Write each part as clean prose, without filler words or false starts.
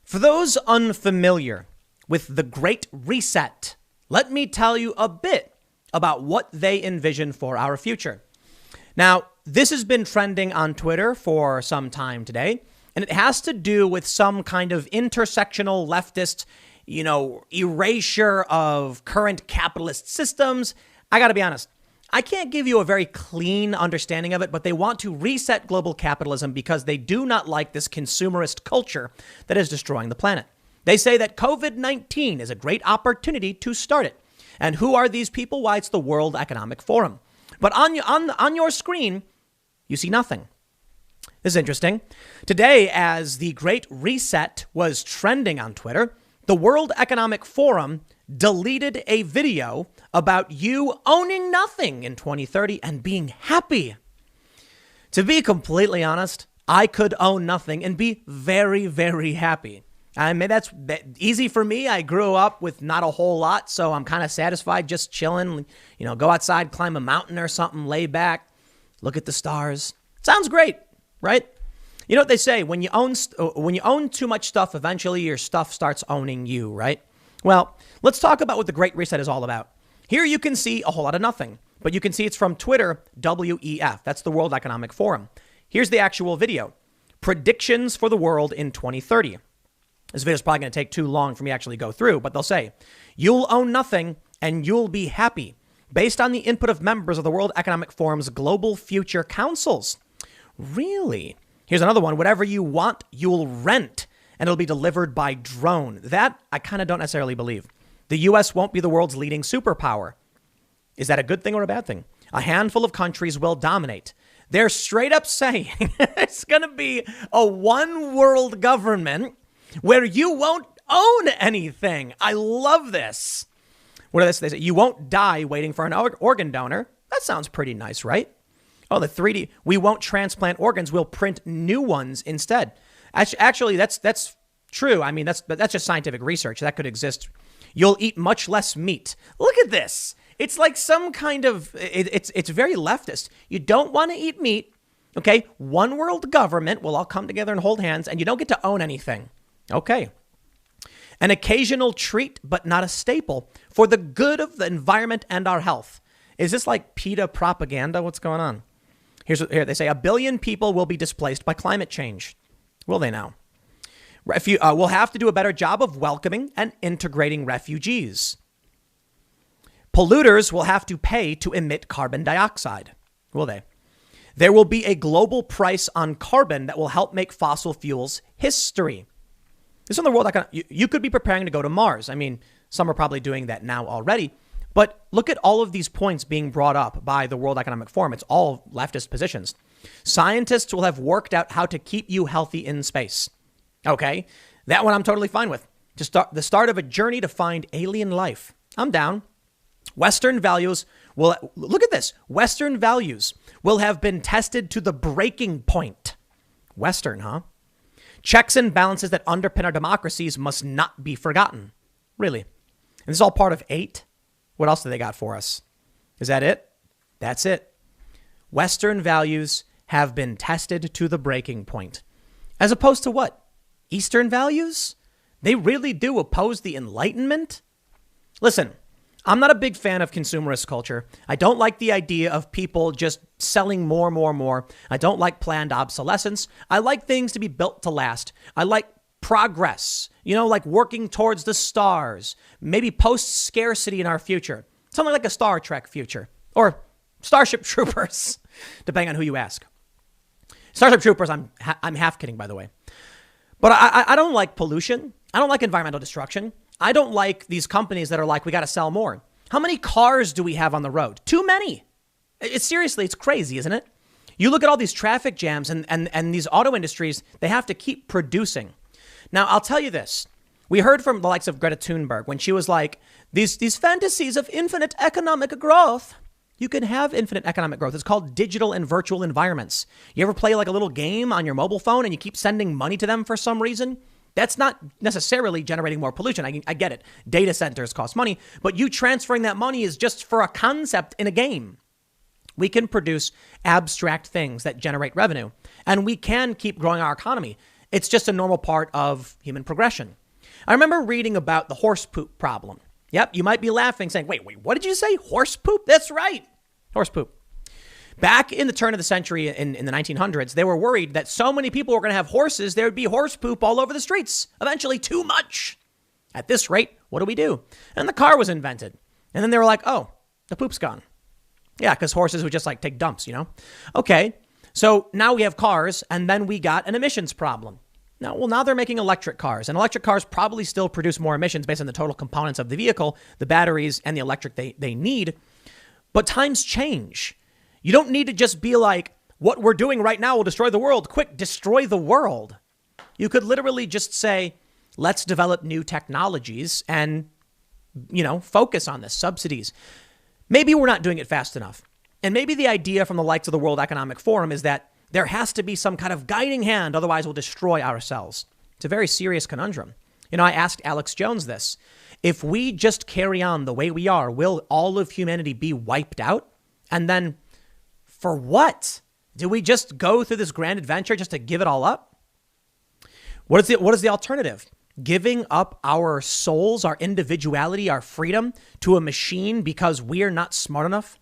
For those unfamiliar with the Great Reset, let me tell you a bit about what they envision for our future. Now, this has been trending on Twitter for some time today, and it has to do with some kind of intersectional leftist, erasure of current capitalist systems. I got to be honest, I can't give you a very clean understanding of it, but they want to reset global capitalism because they do not like this consumerist culture that is destroying the planet. They say that COVID-19 is a great opportunity to start it. And who are these people? Why, it's the World Economic Forum. But on your screen, you see nothing. This is interesting. Today, as the Great Reset was trending on Twitter, the World Economic Forum deleted a video about you owning nothing in 2030 and being happy. To be completely honest, I could own nothing and be very, very happy. I mean, that's easy for me. I grew up with not a whole lot, so I'm kind of satisfied just chilling, go outside, climb a mountain or something, lay back, look at the stars. Sounds great, right? You know what they say, when you own too much stuff, eventually your stuff starts owning you, right? Well, let's talk about what the Great Reset is all about. Here you can see a whole lot of nothing, but you can see it's from Twitter, WEF. That's the World Economic Forum. Here's the actual video. Predictions for the world in 2030. This video is probably going to take too long for me to actually go through, but they'll say, you'll own nothing and you'll be happy based on the input of members of the World Economic Forum's Global Future Councils. Really? Here's another one. Whatever you want, you'll rent and it'll be delivered by drone. That I kind of don't necessarily believe. The U.S. won't be the world's leading superpower. Is that a good thing or a bad thing? A handful of countries will dominate. They're straight up saying it's going to be a one world government where you won't own anything. I love this. What do they say? You won't die waiting for an organ donor. That sounds pretty nice, right? Oh, the 3D. We won't transplant organs. We'll print new ones instead. Actually, that's true. I mean, that's just scientific research. That could exist. You'll eat much less meat. Look at this. It's like some kind of, it's very leftist. You don't want to eat meat. Okay. One world government will all come together and hold hands and you don't get to own anything. Okay. An occasional treat, but not a staple for the good of the environment and our health. Is this like PETA propaganda? What's going on? Here they say 1 billion people will be displaced by climate change. Will they now? We'll have to do a better job of welcoming and integrating refugees. Polluters will have to pay to emit carbon dioxide. Will they? There will be a global price on carbon that will help make fossil fuels history. This is in the world. You could be preparing to go to Mars. I mean, some are probably doing that now already. But look at all of these points being brought up by the World Economic Forum. It's all leftist positions. Scientists will have worked out how to keep you healthy in space. Okay, that one I'm totally fine with. The start of a journey to find alien life. I'm down. Western values will, look at this. Western values will have been tested to the breaking point. Western, huh? Checks and balances that underpin our democracies must not be forgotten. Really? And this is all part of 8. What else do they got for us? Is that it? That's it. Western values have been tested to the breaking point. As opposed to what? Eastern values? They really do oppose the Enlightenment? Listen, I'm not a big fan of consumerist culture. I don't like the idea of people just selling more. I don't like planned obsolescence. I like things to be built to last. I like progress, like working towards the stars, maybe post-scarcity in our future. Something like a Star Trek future or Starship Troopers, depending on who you ask. Starship Troopers, I'm half kidding, by the way. But I don't like pollution. I don't like environmental destruction. I don't like these companies that are like, we got to sell more. How many cars do we have on the road? Too many. Seriously, it's crazy, isn't it? You look at all these traffic jams and these auto industries, they have to keep producing. Now, I'll tell you this. We heard from the likes of Greta Thunberg when she was like, these fantasies of infinite economic growth. You can have infinite economic growth. It's called digital and virtual environments. You ever play like a little game on your mobile phone and you keep sending money to them for some reason? That's not necessarily generating more pollution. I get it. Data centers cost money, but you transferring that money is just for a concept in a game. We can produce abstract things that generate revenue, and we can keep growing our economy. It's just a normal part of human progression. I remember reading about the horse poop problem. Yep, you might be laughing, saying, wait, what did you say? Horse poop? That's right. Horse poop. Back in the turn of the century in the 1900s, they were worried that so many people were going to have horses, there would be horse poop all over the streets. Eventually, too much. At this rate, what do we do? And the car was invented. And then they were like, oh, the poop's gone. Yeah, because horses would just like take dumps, you know? Okay, so now we have cars, and then we got an emissions problem. Now they're making electric cars, and electric cars probably still produce more emissions based on the total components of the vehicle, the batteries, and the electric they need. But times change. You don't need to just be like, what we're doing right now will destroy the world. Quick, destroy the world. You could literally just say, let's develop new technologies and, focus on this, subsidies. Maybe we're not doing it fast enough. And maybe the idea from the likes of the World Economic Forum is that there has to be some kind of guiding hand, otherwise we'll destroy ourselves. It's a very serious conundrum. I asked Alex Jones this. If we just carry on the way we are, will all of humanity be wiped out? And then for what? Do we just go through this grand adventure just to give it all up? What is the alternative? Giving up our souls, our individuality, our freedom to a machine because we're not smart enough?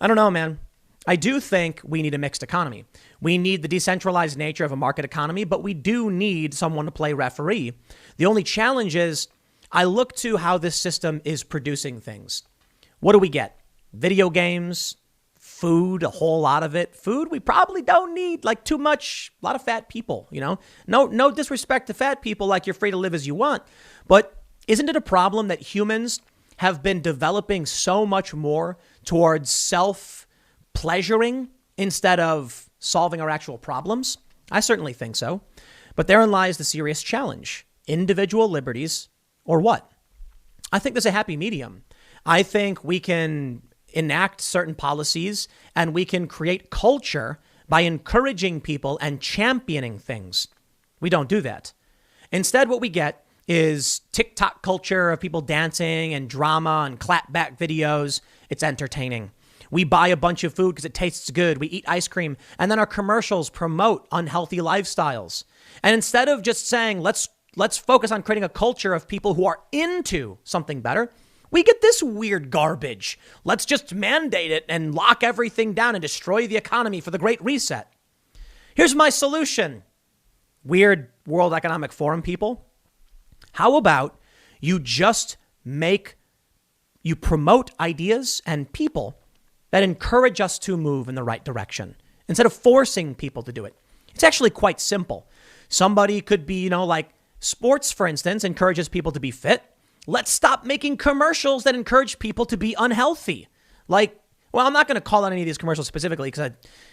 I don't know, man. I do think we need a mixed economy. We need the decentralized nature of a market economy, but we do need someone to play referee. The only challenge is I look to how this system is producing things. What do we get? Video games, food, a whole lot of it. Food we probably don't need, like too much, a lot of fat people, No disrespect to fat people, like you're free to live as you want. But isn't it a problem that humans have been developing so much more towards self-pleasuring instead of solving our actual problems? I certainly think so. But therein lies the serious challenge. Individual liberties or what? I think there's a happy medium. I think we can enact certain policies and we can create culture by encouraging people and championing things. We don't do that. Instead, what we get is TikTok culture of people dancing and drama and clapback videos. It's entertaining. We buy a bunch of food because it tastes good. We eat ice cream. And then our commercials promote unhealthy lifestyles. And instead of just saying, let's focus on creating a culture of people who are into something better, we get this weird garbage. Let's just mandate it and lock everything down and destroy the economy for the Great Reset. Here's my solution. Weird World Economic Forum people. How about you just promote ideas and people that encourage us to move in the right direction instead of forcing people to do it? It's actually quite simple. Somebody could be, like sports, for instance, encourages people to be fit. Let's stop making commercials that encourage people to be unhealthy. I'm not going to call out any of these commercials specifically because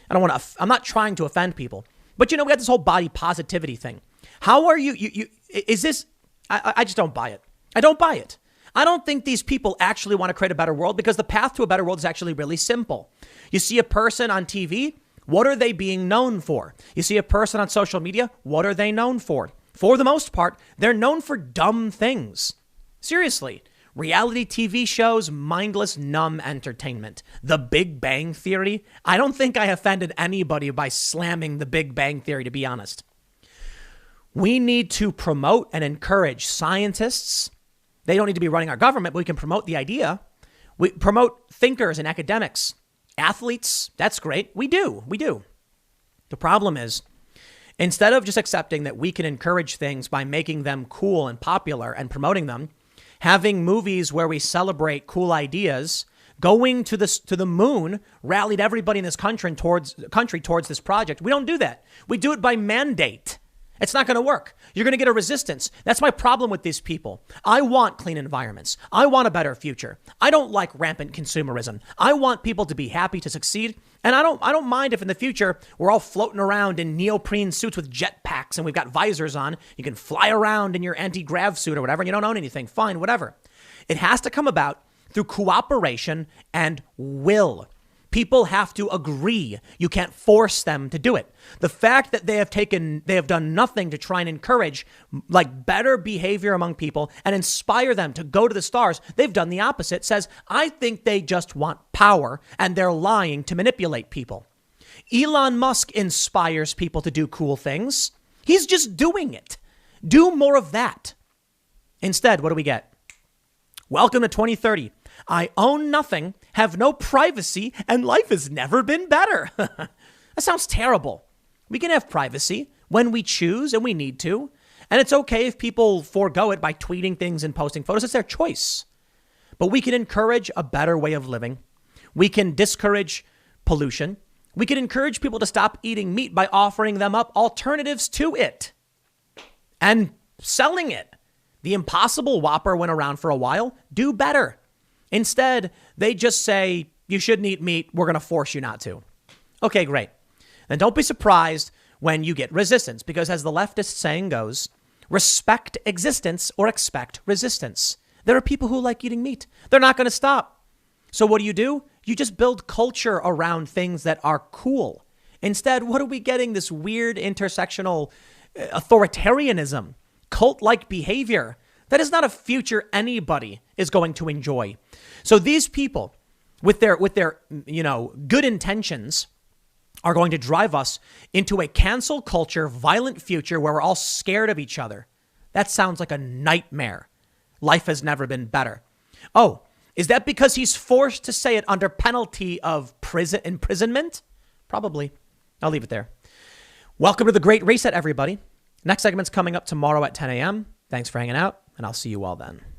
I don't want to. I'm not trying to offend people. But we got this whole body positivity thing. How are you is this? I just don't buy it. I don't buy it. I don't think these people actually want to create a better world because the path to a better world is actually really simple. You see a person on TV, what are they being known for? You see a person on social media, what are they known for? For the most part, they're known for dumb things. Seriously, reality TV shows, mindless, numb entertainment. The Big Bang Theory. I don't think I offended anybody by slamming The Big Bang Theory, to be honest. We need to promote and encourage scientists. They don't need to be running our government, but we can promote the idea. We promote thinkers and academics, athletes. That's great. We do. The problem is, instead of just accepting that we can encourage things by making them cool and popular and promoting them, having movies where we celebrate cool ideas, going to the moon, rallied everybody in this country towards this project. We don't do that. We do it by mandate. It's not going to work. You're going to get a resistance. That's my problem with these people. I want clean environments. I want a better future. I don't like rampant consumerism. I want people to be happy, to succeed. And I don't mind if in the future we're all floating around in neoprene suits with jetpacks and we've got visors on. You can fly around in your anti-grav suit or whatever and you don't own anything. Fine, whatever. It has to come about through cooperation and will. People have to agree. You can't force them to do it. The fact that they have done nothing to try and encourage better behavior among people and inspire them to go to the stars, they've done the opposite. Says, I think they just want power and they're lying to manipulate people. Elon Musk inspires people to do cool things. He's just doing it. Do more of that. Instead, what do we get? Welcome to 2030. I own nothing, have no privacy, and life has never been better. That sounds terrible. We can have privacy when we choose and we need to. And it's okay if people forego it by tweeting things and posting photos. It's their choice. But we can encourage a better way of living. We can discourage pollution. We can encourage people to stop eating meat by offering them up alternatives to it and selling it. The Impossible Whopper went around for a while. Do better. Instead, they just say, you shouldn't eat meat. We're going to force you not to. Okay, great. And don't be surprised when you get resistance, because as the leftist saying goes, respect existence or expect resistance. There are people who like eating meat. They're not going to stop. So what do? You just build culture around things that are cool. Instead, what are we getting? This weird intersectional authoritarianism, cult-like behavior. That is not a future anybody is going to enjoy. So these people with their good intentions are going to drive us into a cancel culture, violent future where we're all scared of each other. That sounds like a nightmare. Life has never been better. Oh, is that because he's forced to say it under penalty of imprisonment? Probably. I'll leave it there. Welcome to the Great Reset, everybody. Next segment's coming up tomorrow at 10 a.m. Thanks for hanging out, and I'll see you all then.